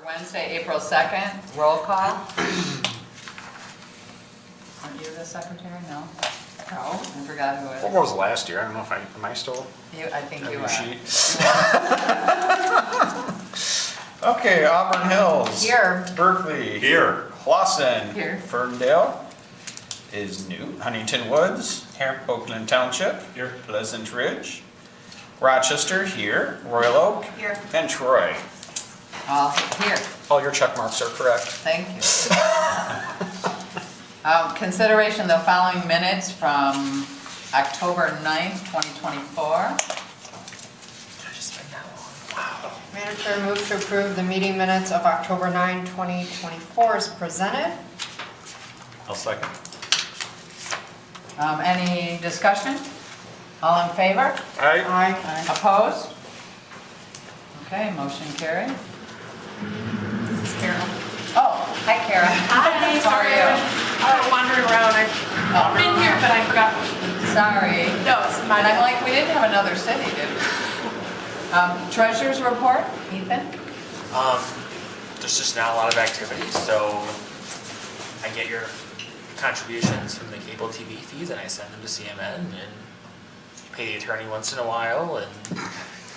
Wednesday, April 2nd, roll call. Aren't you the secretary? No? No. I forgot who it What is. was last year? I don't know if am I still I think on you your are. sheet? Okay, Auburn Hills. Here. Berkeley. Here. Clawson. Here. Ferndale is new. Huntington Woods. Oakland Township. Here. Pleasant Ridge. Rochester here. Royal Oak. Here. And Troy. All here. All your check marks are correct. Thank you. Consideration of the following minutes from October 9th, 2024. Madam Chair, move to approve the meeting minutes of October 9, 2024 as presented. I'll second. Any discussion? All in favor? All right. Aye. Opposed? Okay, motion carried. This is Carol. Oh, hi Kara. Hi, How are sorry, you? I was wandering around. I've been here, but I forgot. Sorry. No, it's And my, I'm like, we didn't have another city, did we? Treasurer's report, Ethan? There's just not a lot of activity, so I get your contributions from the cable TV fees and I send them to CMN and pay the attorney once in a while, and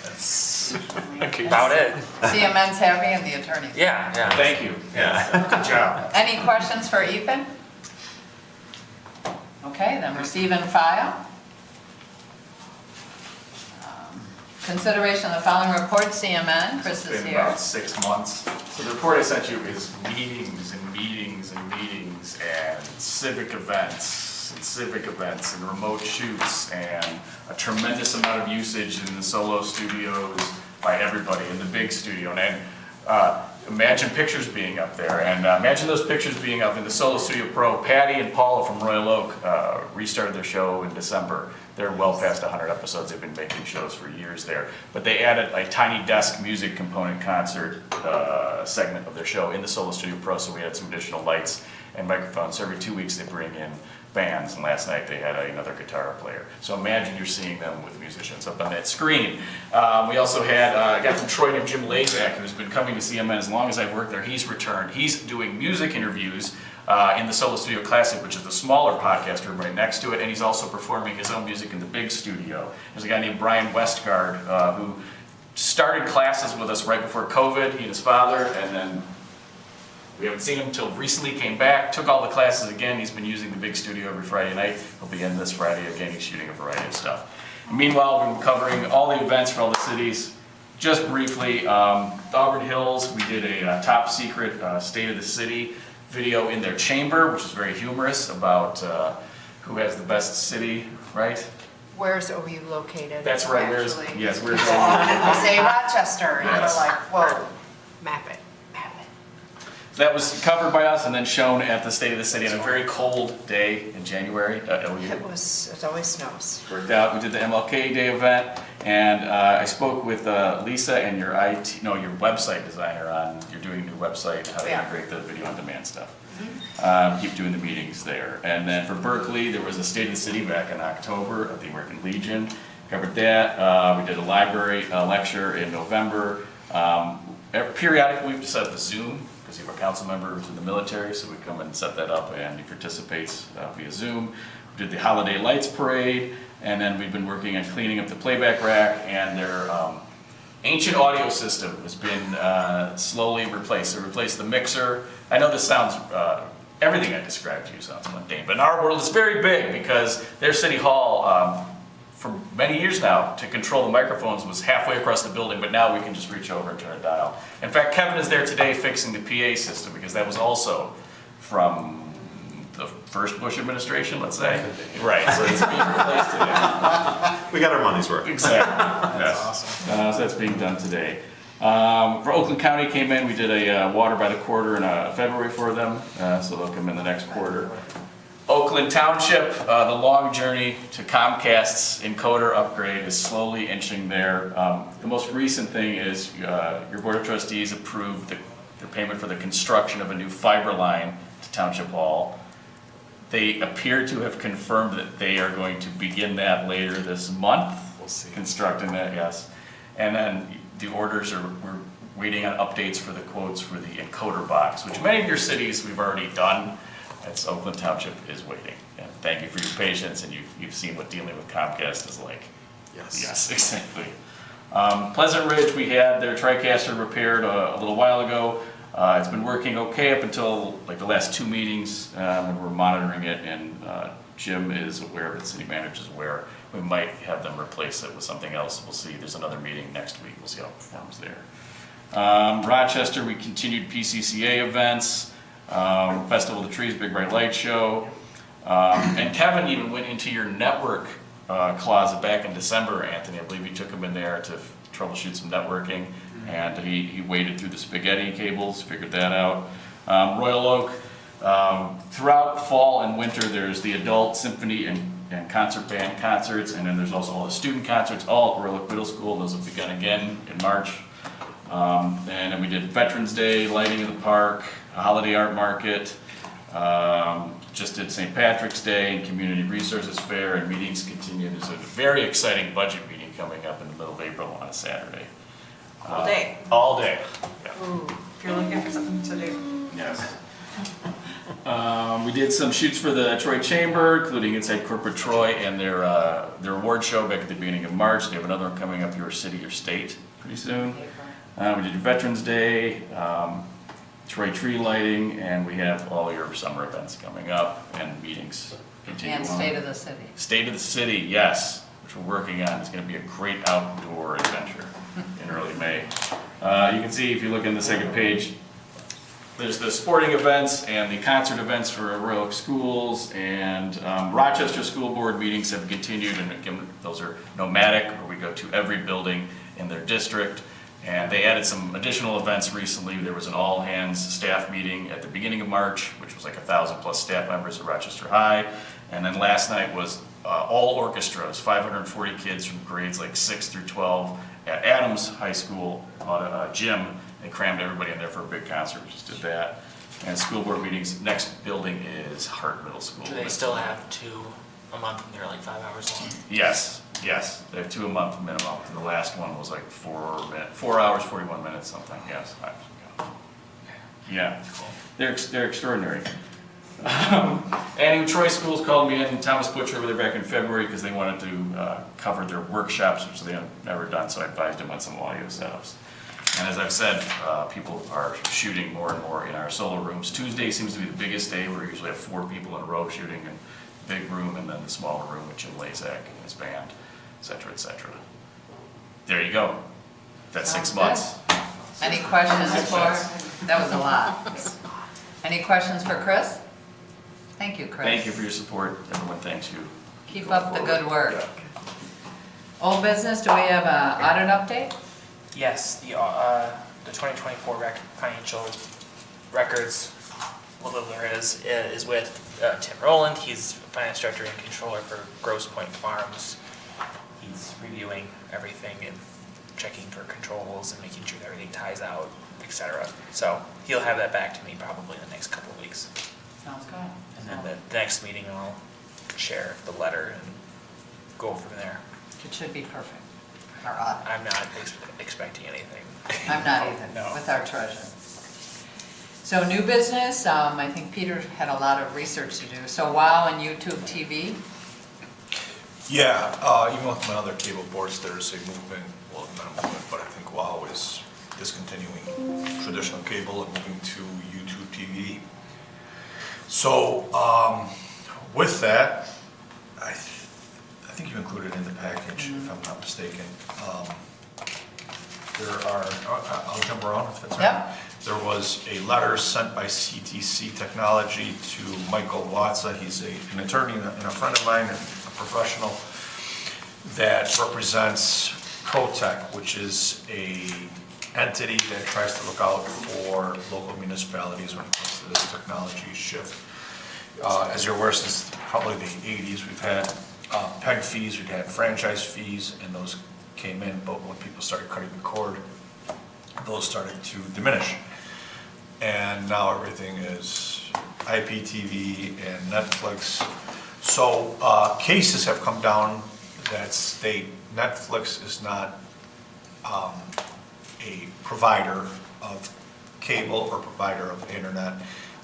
that's about it. CMN's happy and the attorney's. Yeah, yeah. Thank you. Yeah. Good job. Any questions for Ethan? Okay, then receive and file. Consideration of the following report, CMN, Chris is It's been here. about 6 months. So the report I sent you is meetings and meetings and meetings and civic events and remote shoots and a tremendous amount of usage in the solo studios by everybody in the big studio. And imagine pictures being up there, and imagine those pictures being up in the Solo Studio Pro. Patty and Paula from Royal Oak restarted their show in December. They're well past 100 episodes. They've been making shows for years there. But they added a tiny desk music component concert segment of their show in the Solo Studio Pro, so we had some additional lights and microphones. So every 2 weeks they bring in bands, and last night they had another guitar player. So imagine you're seeing them with musicians up on that screen. We also had a guy from Troy named Jim Lazak, who's been coming to CMN as long as I've worked there. He's returned. He's doing music interviews in the Solo Studio Classic, which is the smaller podcast room right next to it, and he's also performing his own music in the big studio. There's a guy named Brian Westgard who started classes with us right before COVID, he and his father, and then we haven't seen him until recently, came back, took all the classes again. He's been using the big studio every Friday night. He'll be in this Friday again. He's shooting a variety of stuff. Meanwhile, we've been covering all the events for all the cities. Just briefly, Auburn Hills, we did a top secret State of the City video in their chamber, which is very humorous about who has the best city, right? Where's OU located? That's right, actually? yes, where's People often say Rochester, and Yes. they're like, whoa, map it, map it. That was covered by us and then shown at the State of the City on a very cold day in January at OU. It always snows. Worked out. We did the MLK Day event, and I spoke with Lisa and your your website designer on you're doing a new website, how to Yeah. integrate the video on demand stuff. Keep doing the meetings there. And then for Berkeley, there was a State of the City back in October at the American Legion. Covered that. We did a library lecture in November. Periodically, we've set up a Zoom because you have a council member who's in the military, so we come and set that up, and he participates via Zoom. We did the Holiday Lights Parade, and then we've been working on cleaning up the playback rack, and their ancient audio system has been slowly replaced. They replaced the mixer. I know this sounds, everything I described to you sounds mundane, but in our world it's very big because their city hall, for many years now, to control the microphones was halfway across the building, but now we can just reach over and turn a dial. In fact, Kevin is there today fixing the PA system because that was also from the first Bush administration, let's say. Right, so it's being replaced today. We got our money's worth. Exactly. That's awesome. So that's being done today. For Oakland County came in, we did a water by the quarter in February for them, so they'll come in the next quarter. Oakland Township, the long journey to Comcast's encoder upgrade is slowly inching there. The most recent thing is your Board of Trustees approved the payment for the construction of a new fiber line to Township Hall. They appear to have confirmed that they are going to begin that later this month. We'll see. Constructing that, yes. And then the orders are, waiting on updates for the quotes for the encoder box, which many of your cities we've already done. It's Oakland Township is waiting. And thank you for your patience, and you've seen what dealing with Comcast is like. Yes. Yes, exactly. Pleasant Ridge, we had their TriCaster repaired a little while ago. It's been working okay up until like the last 2 meetings, when we're monitoring it, and Jim is aware of it, city manager is aware. We might have them replace it with something else. We'll see. There's another meeting next week. We'll see how it performs there. Rochester, we continued PCCA events, Festival of the Trees, Big Bright Light Show. And Kevin even went into your network closet back in December, Anthony. I believe you took him in there to troubleshoot some networking, and he waded through the spaghetti cables, figured that out. Royal Oak, throughout fall and winter, there's the adult symphony and concert band concerts, and then there's also all the student concerts, all at Royal Oak Middle School. Those have begun again in March. And then we did Veterans Day, lighting of the park, a holiday art market, just did St. Patrick's Day and Community Resources Fair, and meetings continue. There's a very exciting budget meeting coming up in the middle of April on a Saturday. All day. All day. Yeah. Ooh, if you're looking for something to do. Yes. We did some shoots for the Troy Chamber, including Inside Corporate Troy and their award show back at the beginning of March. They have another one coming up, Your City, Your State, pretty soon. We did Veterans Day, Troy tree lighting, and we have all your summer events coming up and meetings continue on. And State of the City. State of the City, yes, which we're working on. It's going to be a great outdoor adventure in early May. You can see if you look in the second page, there's the sporting events and the concert events for Royal Oak Schools, and Rochester School Board meetings have continued, and again, those are nomadic, where we go to every building in their district. And they added some additional events recently. There was an all-hands staff meeting at the beginning of March, which was like 1,000+ staff members at Rochester High. And then last night was all orchestras, 540 kids from grades like 6 through 12 at Adams High School gym. They crammed everybody in there for a big concert. We just did that. And school board meetings, next building is Hart Middle School. Do they still have 2 a month and they're like 5 hours long? Yes, yes, they have 2 a month minimum, and the last one was like 4 hours, 41 minutes, something, yes. Yeah, they're extraordinary. And Troy Schools called me in, Thomas Butcher over there back in February, because they wanted to cover their workshops, which they have never done, so I advised them on some audio setups. And as I've said, people are shooting more and more in our solo rooms. Tuesday seems to be the biggest day, where we usually have 4 people in a row shooting in the big room, and then the smaller room with Jim Lazak and his band, et cetera, et cetera. There you go. That's 6 months. Any questions for, that was a lot. Any questions for Chris? Thank you, Chris. Thank you for your support. Everyone thanks you. Keep up the good work. Old business, do we have an audit update? Yes, the 2024 financial records, whatever there is with Tim Rowland. He's finance director and controller for Grosse Pointe Farms. He's reviewing everything and checking for controls and making sure that everything ties out, etc. So he'll have that back to me probably in the next couple of weeks. Sounds good. And then the next meeting I'll share the letter and go from there. It should be perfect, our audit. I'm not expecting anything. I'm not either, No. with our treasurer. So new business, I think Peter had a lot of research to do. So WOW and YouTube TV, Yeah, even with my other cable boards, there's a movement, well, not a movement, but I think WOW is discontinuing traditional cable and moving to YouTube TV. So, with that, I think you included in the package, if I'm not mistaken. There are, I'll jump around if that's all right. Yep. There was a letter sent by CTC Technology to Michael Watsa. He's an attorney and a friend of mine, and a professional, that represents ProTech, which is a entity that tries to look out for local municipalities when it comes to this technology shift. As you're aware, since probably the 80s, we've had PEG fees, we've had franchise fees, and those came in, but when people started cutting the cord, those started to diminish. And now everything is IPTV and Netflix. So cases have come down that state Netflix is not a a provider of cable or provider of internet.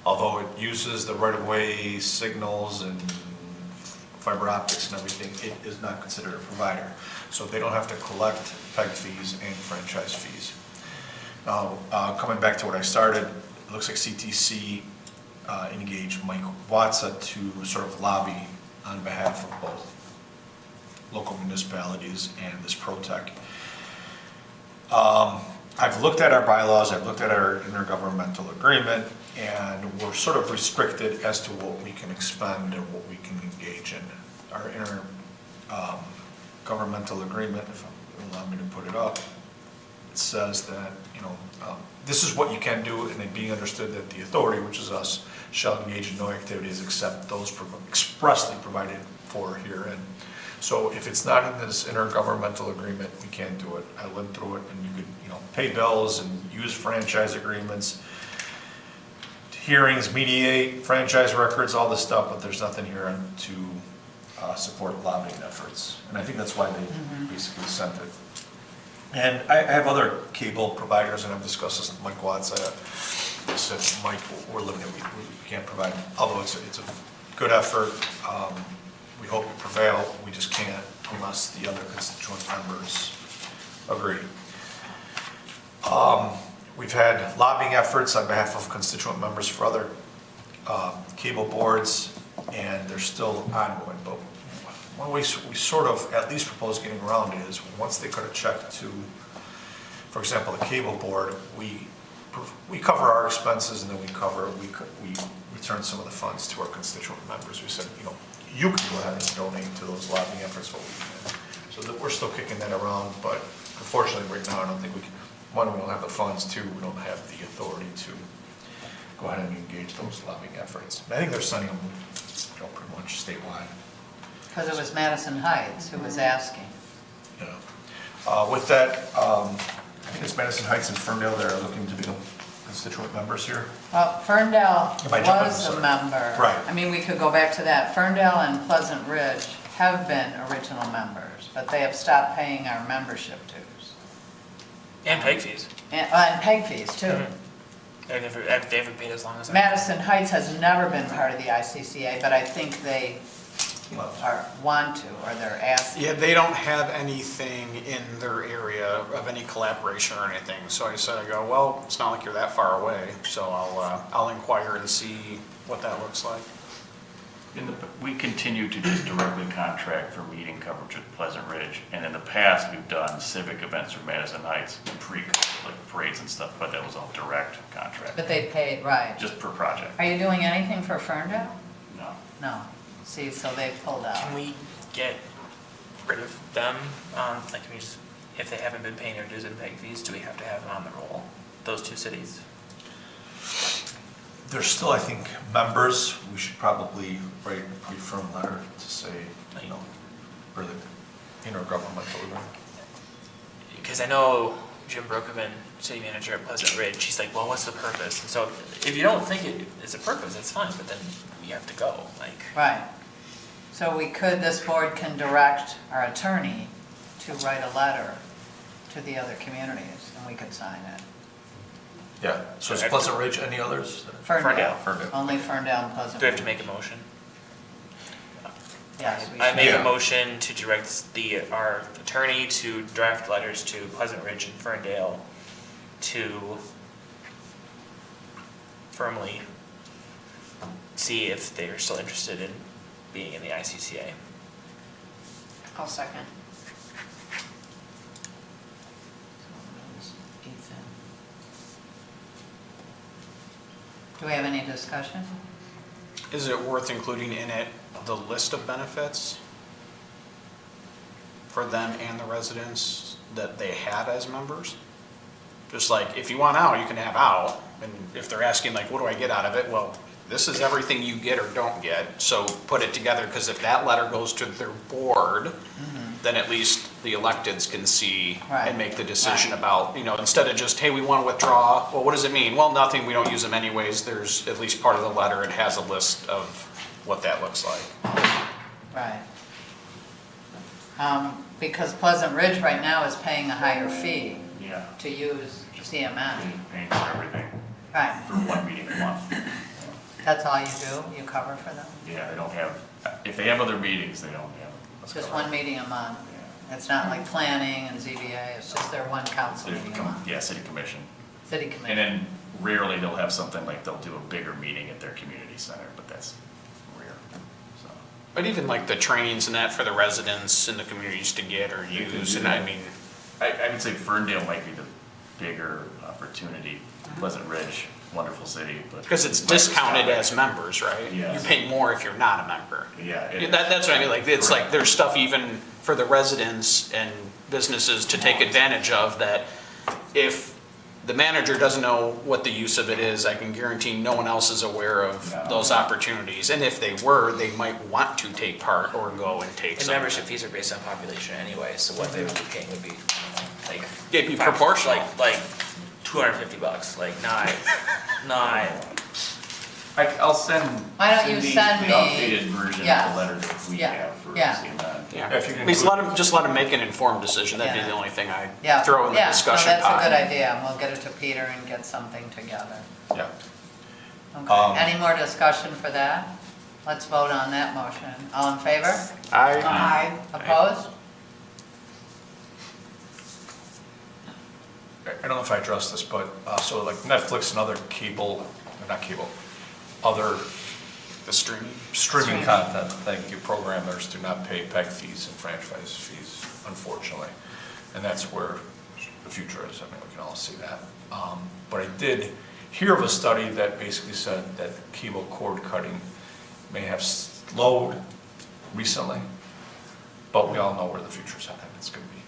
Although it uses the right-of-way signals and fiber optics and everything, it is not considered a provider. So they don't have to collect PEG fees and franchise fees. Now, coming back to what I started, it looks like CTC engaged Mike Watsa to sort of lobby on behalf of both local municipalities and this ProTech. I've looked at our bylaws, I've looked at our intergovernmental agreement, and we're sort of restricted as to what we can expend and what we can engage in. Our intergovernmental agreement, if you allow me to put it up, it says that, this is what you can do, and it being understood that the authority, which is us, shall engage in no activities except those expressly provided for herein. So if it's not in this intergovernmental agreement, we can't do it. I went through it, and you could, pay bills and use franchise agreements, hearings, mediate, franchise records, all this stuff, but there's nothing here to support lobbying efforts. And I think that's why they basically sent it. And I have other cable providers, and I've discussed this with Mike Watts. I said, Mike, we're limited, we can't provide, although it's a good effort. We hope to prevail, we just can't unless the other constituent members agree. We've had lobbying efforts on behalf of constituent members for other cable boards, and they're still ongoing. But one way we sort of at least propose getting around it is once they cut a check to, for example, the cable board, we cover our expenses, and then we return some of the funds to our constituent members. We said, you can go ahead and donate to those lobbying efforts, what we can. So that we're still kicking that around, but unfortunately right now I don't think we can. One, we don't have the funds. Two, we don't have the authority to go ahead and engage those lobbying efforts. I think they're sending them, pretty much statewide. Because it was Madison Heights who was asking. With that, I think it's Madison Heights and Ferndale that are looking to be the constituent members here. Well, Ferndale Am I jumping? was a Sorry. member. Right. I mean, we could go back to that. Ferndale and Pleasant Ridge have been original members, but they have stopped paying our membership dues. And PEG fees. And PEG fees, too. They haven't paid as long as I. Madison Heights has never been part of the ICCA, but I think they want to, or they're asking. Yeah, they don't have anything in their area of any collaboration or anything. So I said, well, it's not like you're that far away, so I'll inquire and see what that looks like. We continue to just directly contract for meeting coverage with Pleasant Ridge, and in the past, we've done civic events for Madison Heights, like parades and stuff, but that was all direct contract, But they paid, right. just per project. Are you doing anything for Ferndale? No. No. See, so they've pulled out. Can we get rid of them? Can we just, if they haven't been paying their dues and PEG fees, do we have to have them on the roll? Those two cities? They're still, I think, members. We should probably write a pretty firm letter to say, for the intergovernmental agreement. Because I know Jim Brookman, city manager at Pleasant Ridge, he's like, well, what's the purpose? And so if you don't think it's a purpose, it's fine, but then you have to go, Right. So this board can direct our attorney to write a letter to the other communities, and we could sign it. Yeah, so is Pleasant Ridge, any others? Ferndale. Ferndale. Only Ferndale and Pleasant. Do we have to make a motion? Yes, we I should. make Yeah. a motion to direct our attorney to draft letters to Pleasant Ridge and Ferndale to firmly see if they are still interested in being in the ICCA. I'll second. Do we have any discussion? Is it worth including in it the list of benefits for them and the residents that they have as members? Just like, if you want out, you can have out. And if they're asking like, what do I get out of it? Well, this is everything you get or don't get. So put it together, because if that letter goes to their board, then at least the electeds can see Right. and make the decision Right. about, instead of just, hey, we want to withdraw. Well, what does it mean? Well, nothing, we don't use them anyways. There's at least part of the letter, it has a list of what that looks like. Right. Because Pleasant Ridge right now is paying a higher fee. Yeah, Yeah. to use CMN. Paying for everything Right, for one meeting a month. that's all you do? You cover for them? Yeah, they don't have, if they have other meetings, they don't have. It's just one meeting a month? It's not like planning and ZBA, it's just their one council meeting a month? Yeah, city commission. City And committee? then rarely they'll have something like they'll do a bigger meeting at their community center, but that's rare, so. But even like the trainings and that for the residents in the communities to get or use, and I mean, I would say Ferndale might be the bigger opportunity. Pleasant Ridge, wonderful city, but. because it's discounted as members, right? Yes. You pay more if you're not a member. Yeah. it Yeah, is. that's what I mean, like, it's like, Correct. there's stuff even for the residents and businesses to take advantage of that if the manager doesn't know what the use of it is, I can guarantee no one else is aware of No. those opportunities. And if they were, they might want to take part or go and take And some. membership fees are based on population anyway, so what they would be paying would be like. It'd be proportional. Like $250, like not. I'll send. Why don't you Cindy send me- The updated version of Yes. the letter that we Yeah. have for Yeah. CMN. Yeah, If you can at least include- just let them make an informed decision, that'd be Yeah. the only thing I'd Yeah, throw in the discussion Yeah, no, pot. that's a good idea, and we'll get it to Peter and get something together. Yeah. Okay, any more discussion for that? Let's vote on that motion. All in favor? I, Opposed? I don't know if I addressed this, but, so like Netflix and other cable, or not cable, other the streaming. streaming content, thank you, programmers do not pay PEG fees and franchise fees, unfortunately. And that's where the future is, I mean, we can all see that. But I did hear of a study that basically said that cable cord cutting may have slowed recently, but we all know where the future's headed. It's gonna be,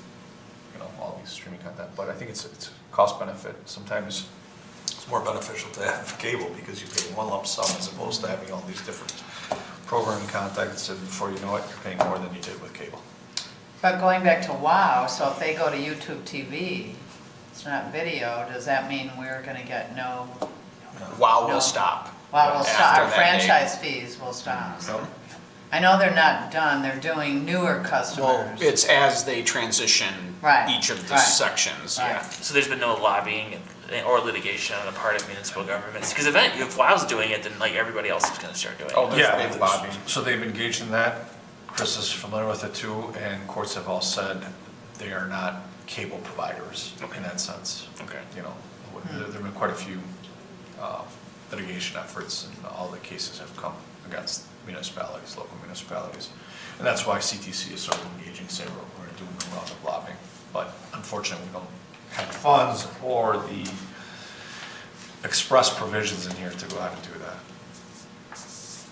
you know, all these streaming content, but I think it's a cost benefit. Sometimes it's more beneficial to have cable because you pay one lump sum as opposed to having all these different programming contacts, and before you know it, you're paying more than you did with cable. But going back to WOW, so if they go to YouTube TV, it's not video, does that mean we're gonna get no, WOW No. will stop. WOW will stop, After our that date. franchise fees will stop? No? I know they're not done, they're doing newer Well, customers. it's as they transition Right, each of the right, sections, yeah. right. So there's been no lobbying or litigation on the part of municipal governments, because if WOW's doing it, then like everybody else is gonna start doing Oh, it. there's Yeah, big lobbying. so they've engaged in that. Chris is familiar with it too, and courts have all said they are not cable providers in that sense. Okay. You know, there've been quite a few litigation efforts, and all the cases have come against municipalities, local municipalities. And that's why CTC is sort of engaging, say, we're doing a round of lobbying. But unfortunately, we don't have the funds or the express provisions in here to go out and do that.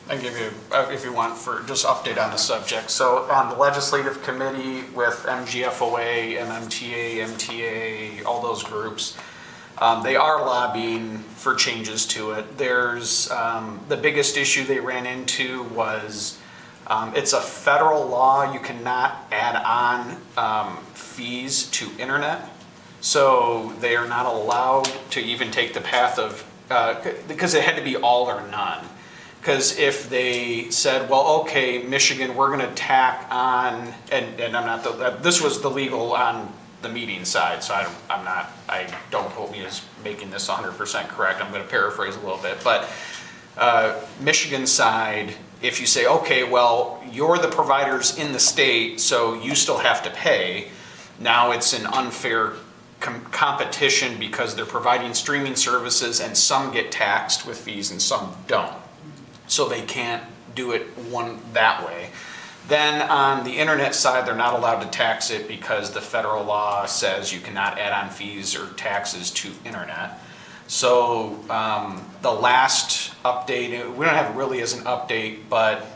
I can give you, if you want, for just update on the subject. So on the legislative committee with MGFOA, MMTA, MTA, all those groups, they are lobbying for changes to it. There's, the biggest issue they ran into was, it's a federal law, you cannot add on fees to internet. So they are not allowed to even take the path of, because it had to be all or none. Because if they said, well, okay, Michigan, we're gonna tack on, and I'm not, this was the legal on the meeting side, so I don't quote me as making this 100% correct, I'm gonna paraphrase a little bit, but Michigan side, if you say, okay, well, you're the providers in the state, so you still have to pay, now it's an unfair competition because they're providing streaming services and some get taxed with fees and some don't. So they can't do it that way. Then on the internet side, they're not allowed to tax it because the federal law says you cannot add on fees or taxes to internet. So the last update, we don't have it really as an update, but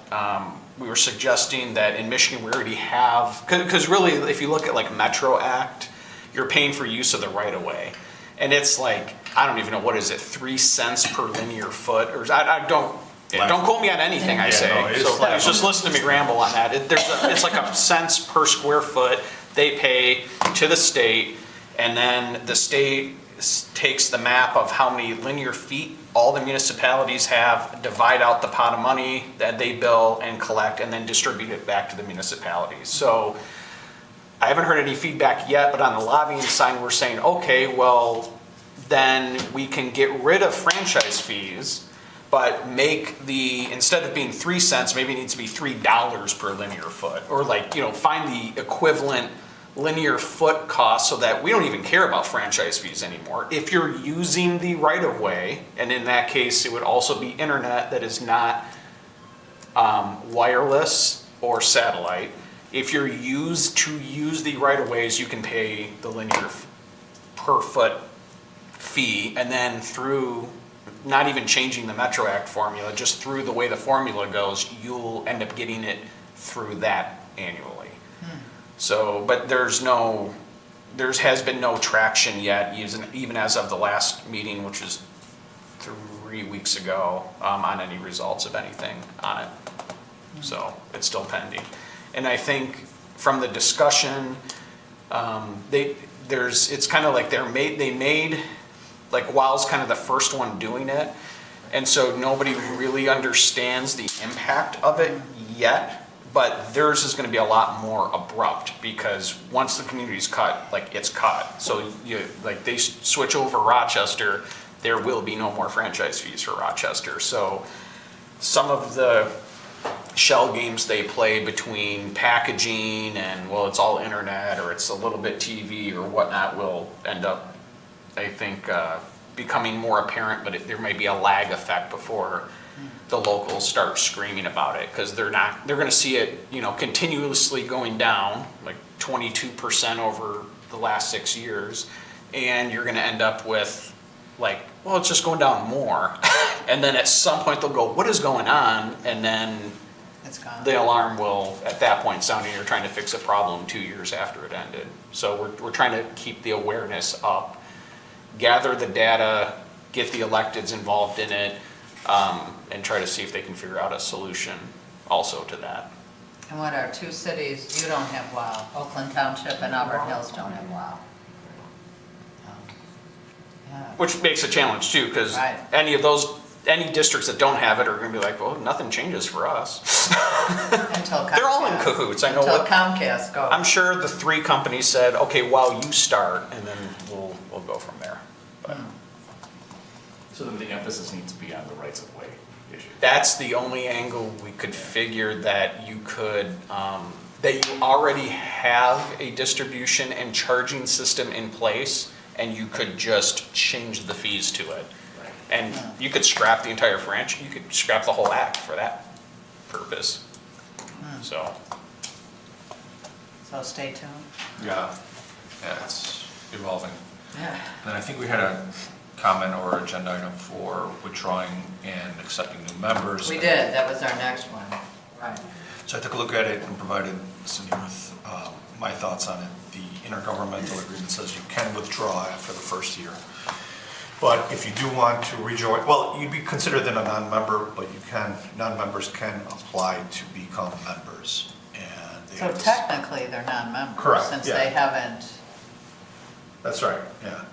we were suggesting that in Michigan we already have, because really if you look at like Metro Act, you're paying for use of the right of way. And it's like, I don't even know, what is it, 3 cents per linear foot? Or don't quote me on anything I Yeah, say. no, it's So less. just listen to me ramble on that. It's like a cents per square foot they pay to the state, and then the state takes the map of how many linear feet all the municipalities have, divide out the pot of money that they bill and collect, and then distribute it back to the municipalities. So I haven't heard any feedback yet, but on the lobbying side, we're saying, okay, well, then we can get rid of franchise fees, but make instead of being 3 cents, maybe it needs to be $3 per linear foot. Or like, find the equivalent linear foot cost so that we don't even care about franchise fees anymore. If you're using the right of way, and in that case, it would also be internet that is not wireless or satellite. If you're use the right of ways, you can pay the linear per foot fee, and then through not even changing the Metro Act formula, just through the way the formula goes, you'll end up getting it through that annually. So, but there has been no traction yet, even as of the last meeting, which was 3 weeks ago, on any results of anything on it. So it's still pending. And I think from the discussion, it's kind of like they made, like WOW's kind of the first one doing it. And so nobody really understands the impact of it yet. But theirs is gonna be a lot more abrupt, because once the community's cut, like it's cut. So they switch over Rochester, there will be no more franchise fees for Rochester. So some of the shell games they play between packaging and, well, it's all internet, or it's a little bit TV or whatnot, will end up, I think, becoming more apparent, but there may be a lag effect before the locals start screaming about it, because they're gonna see it, continuously going down, like 22% over the last 6 years, and you're gonna end up with like, well, it's just going down more. And then at some point they'll go, what is going on? And then It's gone. the alarm will, at that point, sounding you're trying to fix a problem 2 years after it ended. So we're trying to keep the awareness up, gather the data, get the electeds involved in it, and try to see if they can figure out a solution also to that. And what are 2 cities, you don't have WOW, Oakland Township and Auburn Hills don't have WOW. Yeah. Which makes a challenge too, because Right. any districts that don't have it are gonna be like, well, nothing changes for us. Until Comcast. They're all in cahoots, I know Until what, Comcast goes. I'm sure the 3 companies said, okay, wow, you start, and then we'll go from there. But So then the emphasis needs to be on the rights of way issue. that's the only angle we could figure that you could, that you already have a distribution and charging system in place, and you could just change the fees to it. And you could scrap the entire franchise, you could scrap the whole act for that purpose. So, So stay tuned. Yeah, it's evolving. Yeah. Then I think we had a comment or agenda item for withdrawing and accepting new members. We did, that was our next one. Right. So I took a look at it and provided Cindy with my thoughts on it. The intergovernmental agreement says you can withdraw after the first year. But if you do want to rejoin, well, you'd be considered then a non-member, but non-members can apply to become members. And they So have to- technically, they're non-members. Correct, Since yeah. they haven't, That's right, yeah.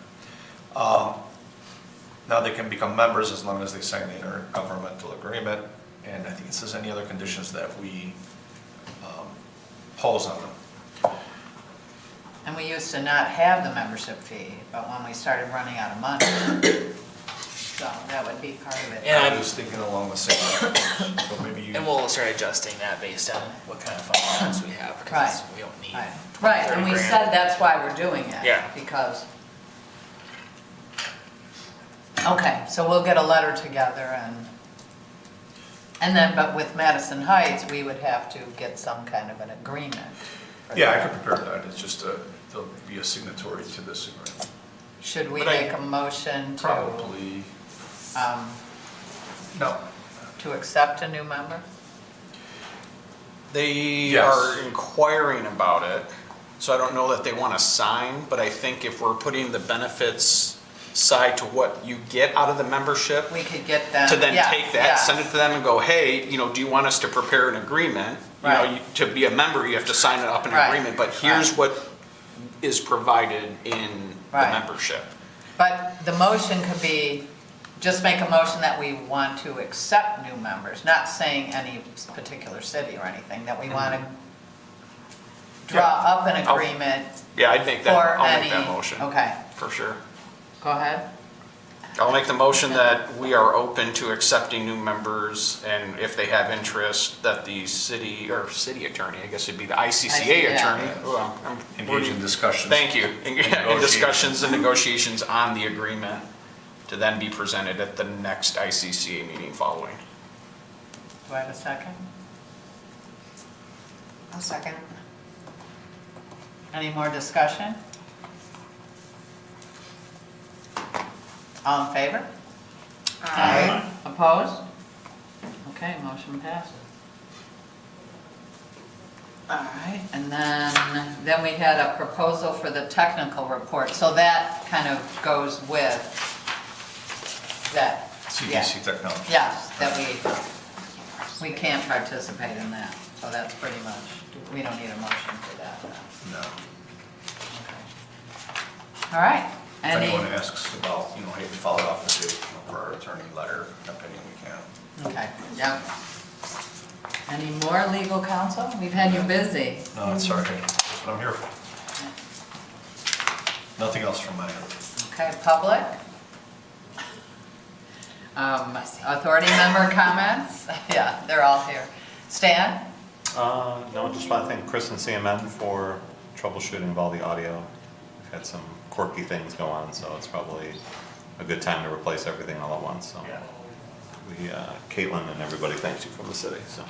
Now they can become members as long as they sign the intergovernmental agreement. And I think it says any other conditions that we pose on them. and we used to not have the membership fee, but when we started running out of money, so that would be part of it. Yeah. I was thinking along the same lines, but maybe you. And we'll start adjusting that based on what kind of fund balance we have, because Right. we don't need. Right, right, and we 30 said grand. that's why we're doing it. Yeah. Because. Okay, so we'll get a letter together and then, but with Madison Heights, we would have to get some kind of an agreement. for Yeah, I that. could prepare that, it's just, there'll be a signatory to this agreement. Should we But I- make a motion to, Probably, no. to accept a new member? they Yes. are inquiring about it, so I don't know that they want to sign, but I think if we're putting the benefits side to what you get out of the membership, We could get them. to then yeah, take that, yeah. send it to them and go, hey, do you want us to prepare an agreement? Right. To be a member, you have to sign it up in an Right. agreement, but here's Right. what is provided in the Right. membership. But the motion could be, just make a motion that we want to accept new members, not saying any particular city or anything, that we want to draw up an agreement Yeah, I'd make that, for I'll any. make that motion, Okay, for sure. go ahead. I'll make the motion that we are open to accepting new members, and if they have interest, that the city attorney, I guess it'd be the ICCA ICCA. attorney. Well, I'm Engage in discussions. Thank you. In Negotiations. discussions and negotiations on the agreement to then be presented at the next ICCA meeting following. Do I have a second? I'll second. Any more discussion? All in favor? Aye. Opposed? Okay, motion passes. All right, and then we had a proposal for the technical report, so that kind of goes with that. yeah. CDC technology. Yes, that we can't participate in that, so that's pretty much, we don't need a motion for that then. No. All right, If any, anyone asks about, hey, we followed up with it, for our attorney letter, opinion, we can. okay, yeah. Any more legal counsel? We've had you busy. No, it's all right. That's what I'm here for. Nothing else from my end. Okay, public? Authority member comments? Yeah, they're all here. Stan? No, just want to thank Chris and CMN for troubleshooting of all the audio. We've had some quirky things go on, so it's probably a good time to replace everything all at once, so. Yeah. We, Caitlin and everybody thanks you from the city, so.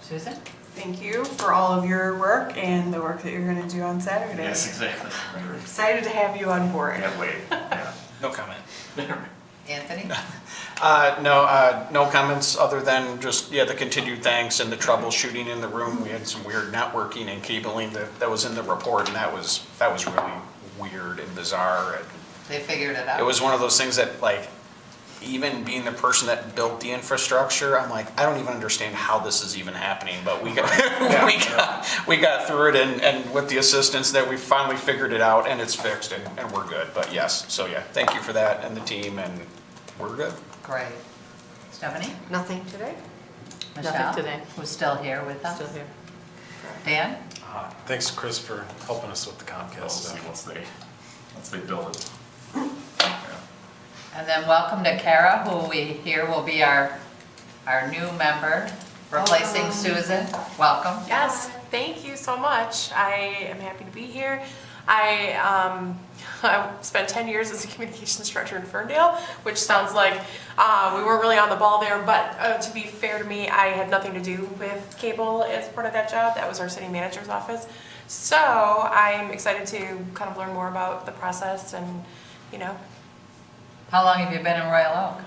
Susan? Thank you for all of your work and the work that you're gonna do on Saturday. Yes, exactly. We're excited to have you on board. Can't wait, yeah. No comment. Anthony? No comments other than just, the continued thanks and the troubleshooting in the room. We had some weird networking and cabling that was in the report, and that was really weird and bizarre. And They figured it out? it was one of those things that, like, even being the person that built the infrastructure, I'm like, I don't even understand how this is even happening, but we got, we got through it, and with the assistance that we finally figured it out, and it's fixed, and we're good. But yes, so thank you for that and the team, and we're good. Great. Stephanie? Nothing today? Michelle? today. Who's still here with us? Still here. Dan? Thanks, Chris, for helping us with the Comcast We'll see stuff. once they build it. And then welcome to Kara, who we hear will be our new member, replacing Susan. Welcome. Yes, thank you so much. I am happy to be here. I spent 10 years as a communications director in Ferndale, which sounds like we weren't really on the ball there, but to be fair to me, I had nothing to do with cable as part of that job. That was our city manager's office. So I'm excited to kind of learn more about the process and, How long have you been in Royal Oak?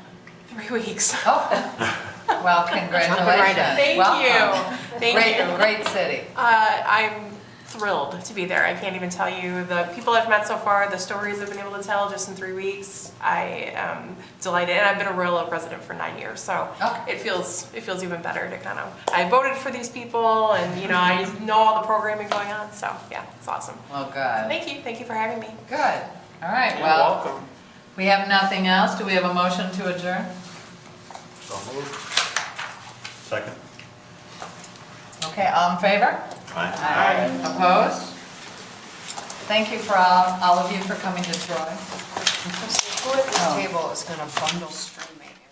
3 weeks. Oh, well, congratulations. Thank Welcome. you. Thank you. Great city. I'm thrilled to be there. I can't even tell you the people I've met so far, the stories I've been able to tell just in 3 weeks. I am delighted, and I've been a Royal Oak resident for 9 years, so Okay. it feels even better to kind of. I voted for these people, and I know all the programming going on. So yeah, it's awesome. Well, good. Thank you for having me. Good. All right, You're well, welcome. we have nothing else. Do we have a motion to adjourn? So moved. Second? Okay, all in favor? Aye. Opposed? Thank you for all of you for coming to Troy. Who at this table is gonna bundle string maybe?